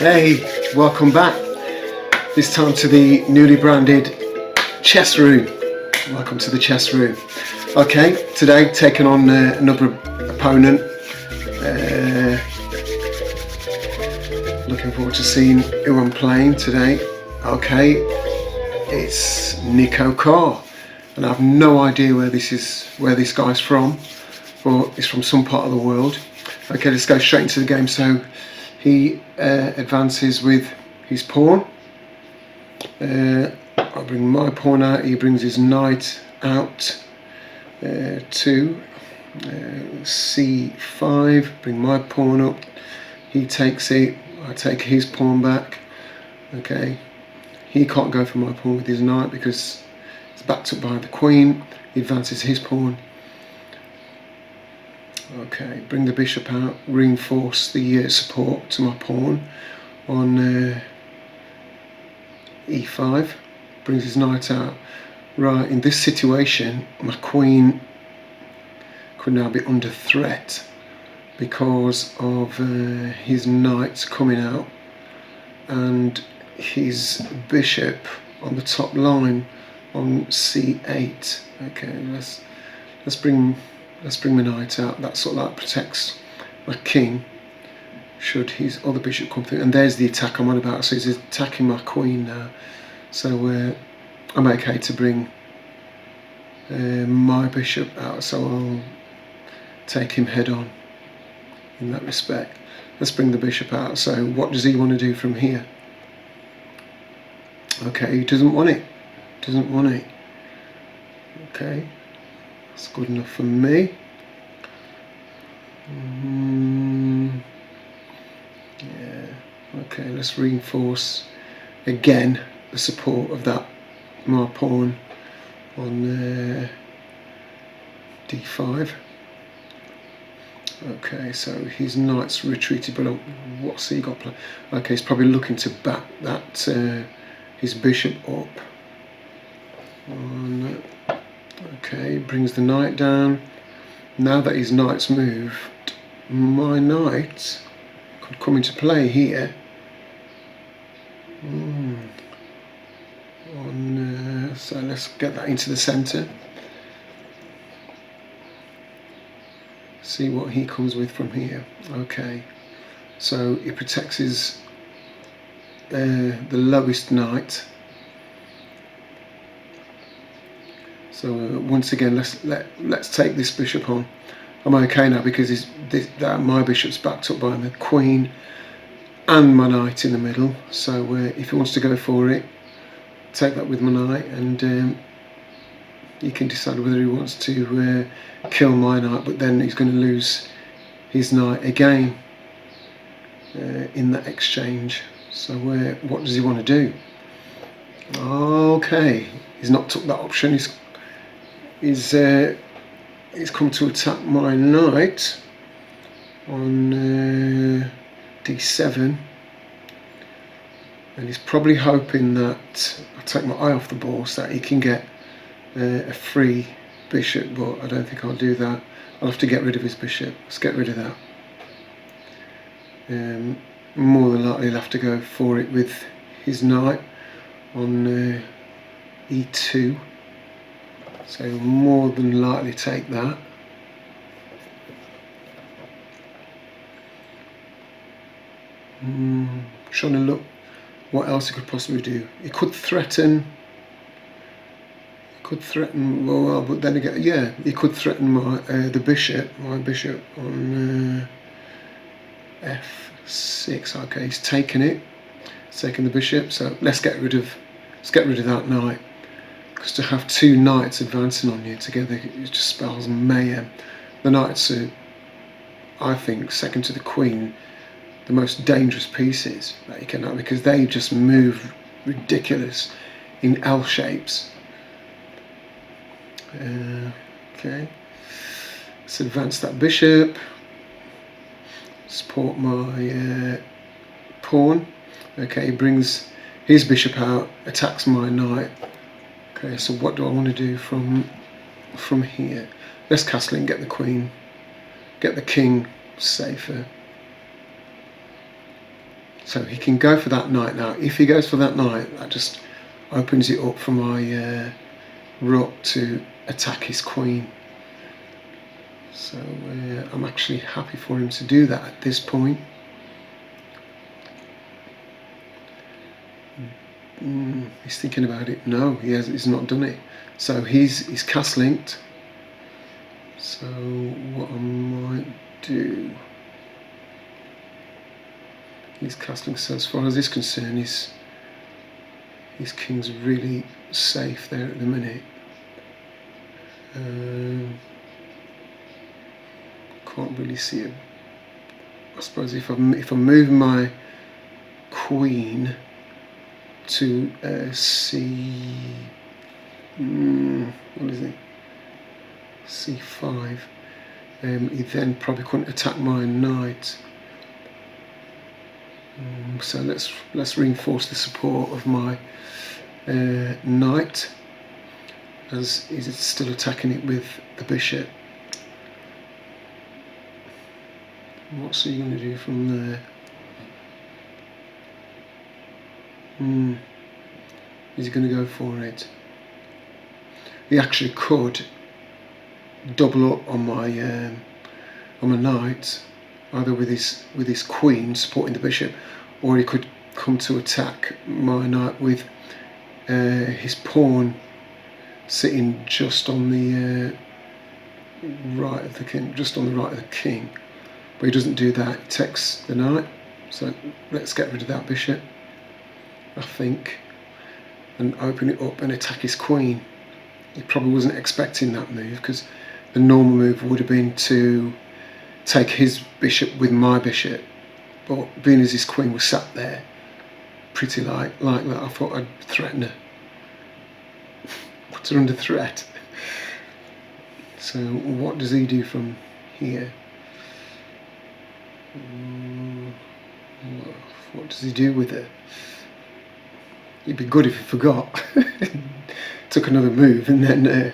Hey, welcome back. This time to the newly branded chess room. Welcome to the chess room. Okay, today taking on another opponent. Looking forward to seeing who I'm playing today. Okay, it's NIKOCAR, and I have no idea where this guy's from, but it's from some part of the world. Okay, let's go straight into the game. So he advances with his pawn. I'll bring my pawn out, he brings his knight out to c5, bring my pawn up, he takes it, I take his pawn back. Okay, he can't go for my pawn with his knight because it's backed up by the queen. He advances his pawn. Okay, bring the bishop out, reinforce the support to my pawn on e5, brings his knight out. Right, in this situation, my queen could now be under threat because of his knight coming out and his bishop on the top line on c8. Okay, let's bring my knight out. That sort of like protects my king should his other bishop come through. And there's the attack I'm on about. So he's attacking my queen now. So I'm okay to bring my bishop out. So I'll take him head on in that respect. Let's bring the bishop out. So what does he want to do from here? Okay, he doesn't want it. Doesn't want it. Okay. That's good enough for me. Yeah. Okay, let's reinforce again the support of that my pawn on d5. Okay, so his knight's retreated, but what's he got planned? Okay, he's probably looking to back that his bishop up. Okay, brings the knight down. Now that his knight's moved, my knight could come into play here. So let's get that into the centre. See what he comes with from here. Okay, so he protects his the lowest knight. So once again, let's take this bishop on. I'm okay now because my bishop's backed up by the queen and my knight in the middle. So if he wants to go for it, take that with my knight, and he can decide whether he wants to kill my knight. But then he's going to lose his knight again in that exchange. So what does he want to do? Okay, he's not took that option. He's come to attack my knight on d7, and he's probably hoping that I take my eye off the ball so that he can get a free bishop, but I don't think I'll do that. I'll have to get rid of his bishop. Let's get rid of that. More than likely he'll have to go for it with his knight on e2. So more than likely take that. Trying to look what else he could possibly do. He could threaten. Well, but then again, yeah, he could threaten my my bishop on f6. Okay, he's taken it. He's taken the bishop. So let's get rid of that knight. Because to have two knights advancing on you together, it just spells mayhem. The knights are, I think, second to the queen, the most dangerous pieces that you can have, because they just move ridiculous in L shapes. Okay, let's advance that bishop, support my pawn. Okay, he brings his bishop out, attacks my knight. Okay, so what do I want to do from here? Let's castle and get the queen, get the king safer. So he can go for that knight now. If he goes for that knight, that just opens it up for my rook to attack his queen. So I'm actually happy for him to do that at this point. He's thinking about it. No, he's not done it. So he's castle linked. So what I might do, he's castle linked. So as far as this is concerned, his king's really safe there at the minute. Can't really see it. I suppose if I move my queen to what is it? C5. He then probably couldn't attack my knight. So let's reinforce the support of my knight, as he's still attacking it with the bishop. What's he going to do from there? Is he going to go for it? He actually could double up on my knight, either with his queen supporting the bishop, or he could come to attack my knight with his pawn sitting just on the right of the king, just on the right of the king. But he doesn't do that. He takes the knight. So let's get rid of that bishop, I think, and open it up and attack his queen. He probably wasn't expecting that move, because the normal move would have been to take his bishop with my bishop, but being as his queen was sat there pretty like that, I thought I'd threaten her, put her under threat. So what does he do from here? What does he do with it? It'd be good if he forgot. Took another move, and then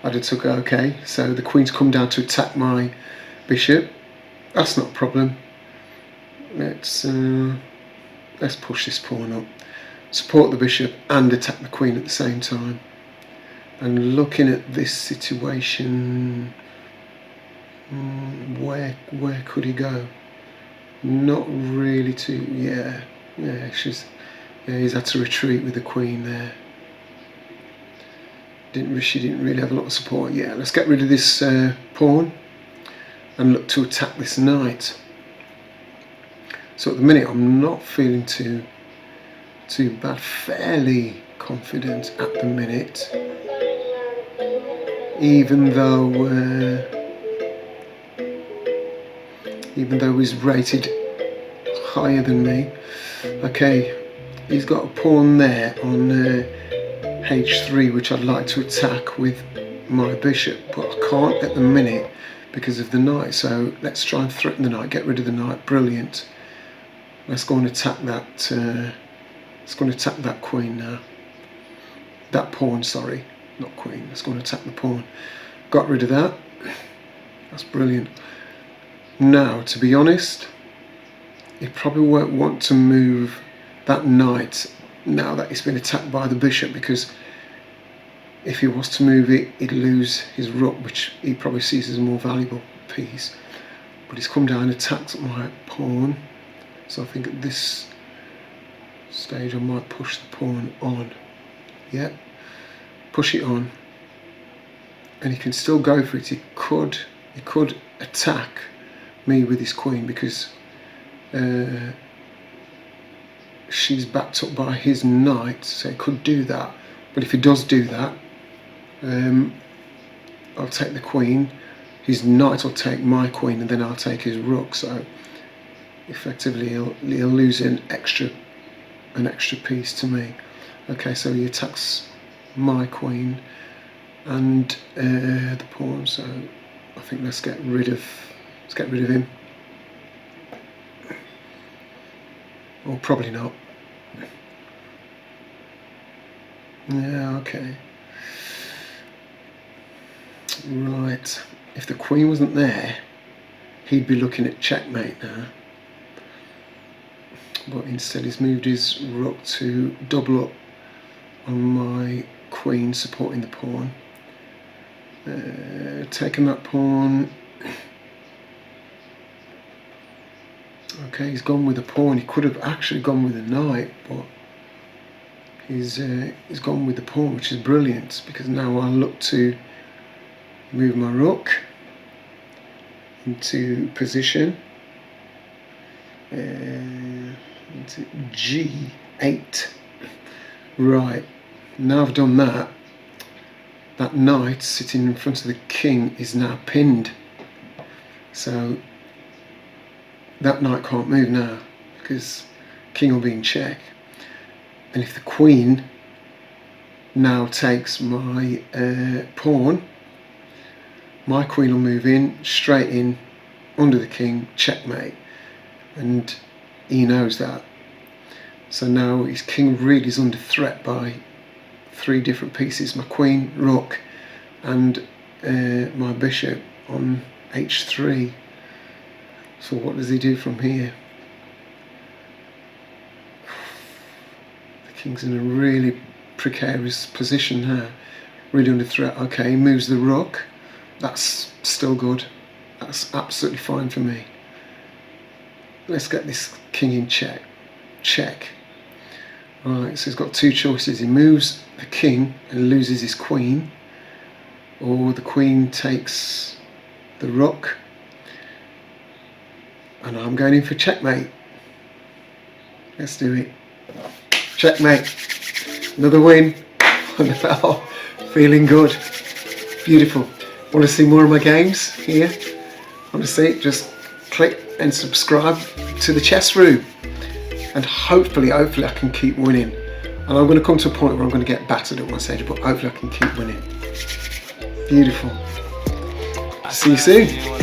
I'd have took okay. So the queen's come down to attack my bishop. That's not a problem. Let's push this pawn up, support the bishop and attack the queen at the same time. And looking at this situation, where could he go? Not really too. He's had to retreat with the queen there. She didn't really have a lot of support. Yeah, let's get rid of this pawn and look to attack this knight. So at the minute I'm not feeling too bad. Fairly confident at the minute, even though he's rated higher than me. Okay, he's got a pawn there on h3 which I'd like to attack with my bishop, but I can't at the minute because of the knight. So let's try and threaten the knight, get rid of the knight. Brilliant. Let's go and attack that. Let's go and attack that queen now. That pawn, sorry, not queen. Let's go and attack the pawn. Got rid of that. That's brilliant. Now, to be honest, he probably won't want to move that knight now that he's been attacked by the bishop, because if he was to move it, he'd lose his rook, which he probably sees as a more valuable piece. But he's come down and attacked my pawn. So I think at this stage I might push the pawn on. Yeah, push it on, and he can still go for it. He could attack me with his queen, because she's backed up by his knight, so he could do that. But if he does do that, I'll take the queen, his knight will take my queen, and then I'll take his rook. So effectively he'll lose an extra piece to me. Okay, so he attacks my queen and the pawn. So I think let's get rid of him. Or probably not. Yeah, okay. Right. If the queen wasn't there, he'd be looking at checkmate now. but instead he's moved his rook to double up on my queen, supporting the pawn. Taking that pawn. Okay, he's gone with the pawn. He could have actually gone with the knight, but he's gone with the pawn, which is brilliant, because now I look to move my rook into position, into G8. Right, now I've done that, that knight sitting in front of the king is now pinned. So that knight can't move now, because king will be in check. And if the queen now takes my pawn, my queen will move in, straight in, under the king, checkmate. And he knows that. So now his king really is under threat by 3 different pieces, my queen, rook, and my bishop on h3. So what does he do from here? The king's in a really precarious position now, really under threat. Okay, he moves the rook. That's still good. That's absolutely fine for me. Let's get this king in check. Check. Right, so he's got 2 choices. He moves the king and loses his queen, or the queen takes the rook, and I'm going in for checkmate. Let's do it. Checkmate. Another win. Feeling good. Beautiful. Want to see more of my games here? Want to see it? Just click and subscribe to the chess room, and hopefully I can keep winning. And I'm going to come to a point where I'm going to get battered at one stage, but hopefully I can keep winning. Beautiful. See you soon.